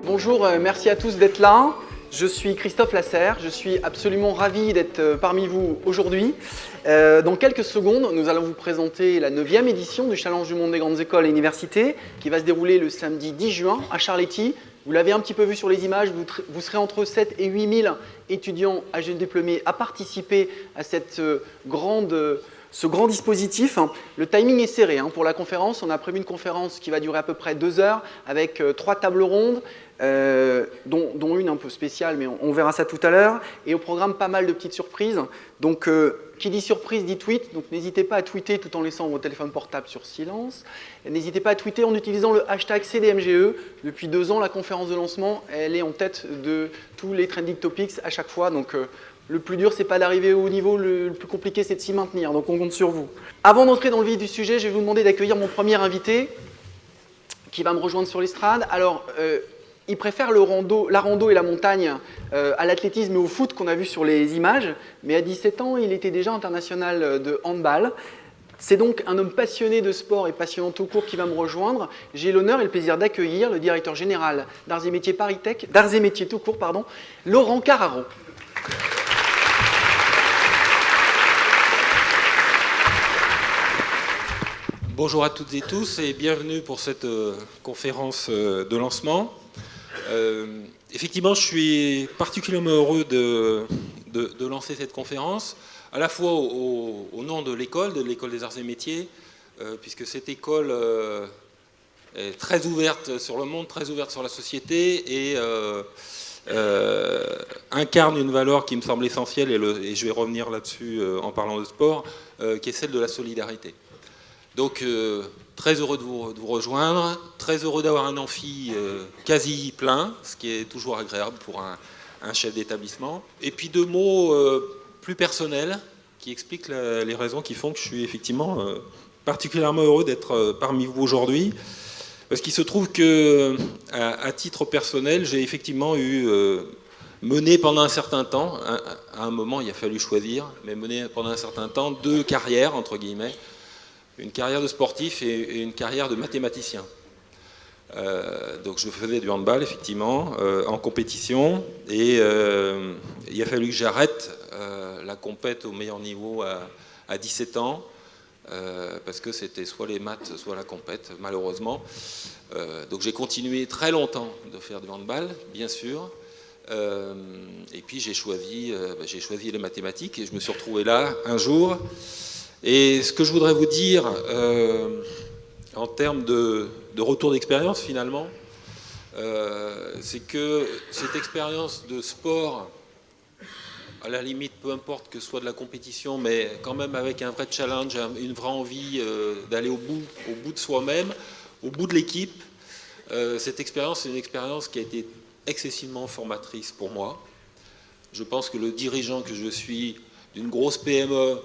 Bonjour, merci à tous d'être là. Je suis Christophe Lasserre, je suis absolument ravi d'être parmi vous aujourd'hui. Dans quelques secondes, nous allons vous présenter la 9e édition du Challenge du monde des grandes écoles et universités qui va se dérouler le samedi 10 juin à Charléty. Vous l'avez un petit peu vu sur les images, vous serez entre 7 et 8 000 étudiants âgés diplômés à participer à ce grand dispositif. Le timing est serré pour la conférence. On a prévu une conférence qui va durer à peu près 2 heures avec 3 tables rondes, dont une un peu spéciale, mais on verra ça tout à l'heure. Et au programme, pas mal de petites surprises. Donc, qui dit surprise dit tweet. Donc, n'hésitez pas à tweeter tout en laissant vos téléphones portables sur silence. N'hésitez pas à tweeter en utilisant le hashtag CDMGE. Depuis 2 ans, la conférence de lancement, elle est en tête de tous les trending topics à chaque fois. Donc, le plus dur, c'est pas d'arriver au niveau, le plus compliqué, c'est de s'y maintenir. Donc, on compte sur vous. Avant d'entrer dans le vif du sujet, je vais vous demander d'accueillir mon premier invité qui va me rejoindre sur l'estrade. Alors, il préfère la rando et la montagne à l'athlétisme et au foot qu'on a vu sur les images. Mais à 17 ans, il était déjà international de handball. C'est donc un homme passionné de sport et passionnant tout court qui va me rejoindre. J'ai l'honneur et le plaisir d'accueillir le directeur général d'Arts et Métiers ParisTech, d'Arts et Métiers tout court, Laurent Carraro. Bonjour à toutes et tous et bienvenue pour cette conférence de lancement. Effectivement, je suis particulièrement heureux de lancer cette conférence, à la fois au nom de l'école des Arts et Métiers, puisque cette école est très ouverte sur le monde, très ouverte sur la société et incarne une valeur qui me semble essentielle, et je vais revenir là-dessus en parlant de sport, qui est celle de la solidarité. Donc, très heureux de vous rejoindre, très heureux d'avoir un amphi quasi plein, ce qui est toujours agréable pour un chef d'établissement. Et puis 2 mots plus personnels qui expliquent les raisons qui font que je suis effectivement particulièrement heureux d'être parmi vous aujourd'hui. Parce qu'il se trouve que, à titre personnel, j'ai effectivement mené pendant un certain temps, à un moment il a fallu choisir, mais mené pendant un certain temps 2 carrières, entre guillemets, une carrière de sportif et une carrière de mathématicien. Donc je faisais du handball, effectivement, en compétition, et il a fallu que j'arrête la compète au meilleur niveau à 17 ans, parce que c'était soit les maths, soit la compète, malheureusement. Donc j'ai continué très longtemps de faire du handball, bien sûr, et puis j'ai choisi les mathématiques, et je me suis retrouvé là un jour. Et ce que je voudrais vous dire en termes de retour d'expérience finalement, c'est que cette expérience de sport, à la limite peu importe que ce soit de la compétition, mais quand même avec un vrai challenge, une vraie envie d'aller au bout de soi-même, au bout de l'équipe, cette expérience, c'est une expérience qui a été excessivement formatrice pour moi. Je pense que le dirigeant que je suis d'une grosse PME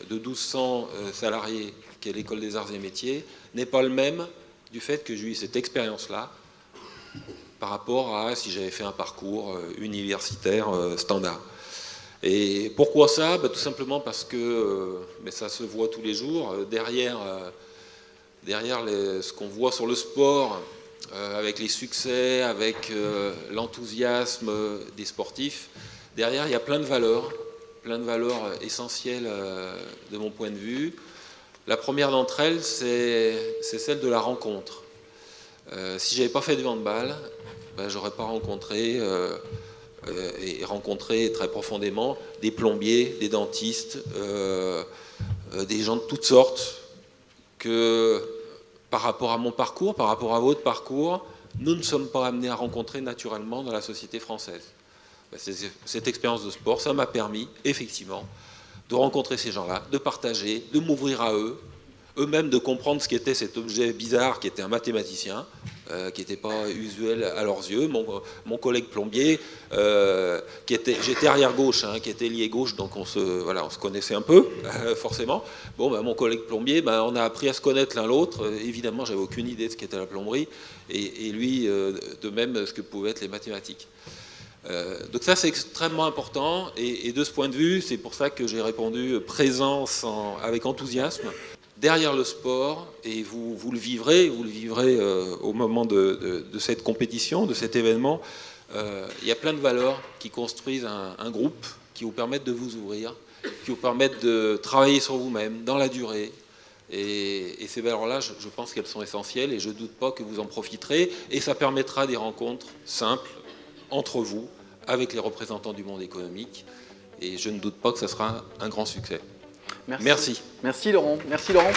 de 1200 salariés qu'est l'École des Arts et Métiers n'est pas le même du fait que j'ai eu cette expérience-là par rapport à si j'avais fait un parcours universitaire standard. Et pourquoi ça ? Tout simplement parce que, mais ça se voit tous les jours, derrière ce qu'on voit sur le sport, avec les succès, avec l'enthousiasme des sportifs, derrière il y a plein de valeurs essentielles de mon point de vue. La première d'entre elles, c'est celle de la rencontre. Si je n'avais pas fait de handball, je n'aurais pas rencontré très profondément des plombiers, des dentistes, des gens de toutes sortes, que par rapport à mon parcours, par rapport à votre parcours, nous ne sommes pas amenés à rencontrer naturellement dans la société française. Cette expérience de sport, ça m'a permis, effectivement, de rencontrer ces gens-là, de partager, de m'ouvrir à eux-mêmes de comprendre ce qu'était cet objet bizarre qui était un mathématicien, qui n'était pas usuel à leurs yeux. Mon collègue plombier, j'étais arrière-gauche, qui était lié gauche, donc on se connaissait un peu, forcément. Mon collègue plombier, on a appris à se connaître l'un l'autre. Évidemment, j'avais aucune idée de ce qu'était la plomberie, et lui, de même, ce que pouvaient être les mathématiques. Donc ça, c'est extrêmement important. Et de ce point de vue, c'est pour ça que j'ai répondu présence avec enthousiasme derrière le sport. Et vous le vivrez au moment de cette compétition, de cet événement. Il y a plein de valeurs qui construisent un groupe, qui vous permettent de vous ouvrir, qui vous permettent de travailler sur vous-même dans la durée. Et ces valeurs-là, je pense qu'elles sont essentielles et je ne doute pas que vous en profiterez. Et ça permettra des rencontres simples entre vous, avec les représentants du monde économique. Et je ne doute pas que ça sera un grand succès. Merci. Merci Laurent. Merci Laurent.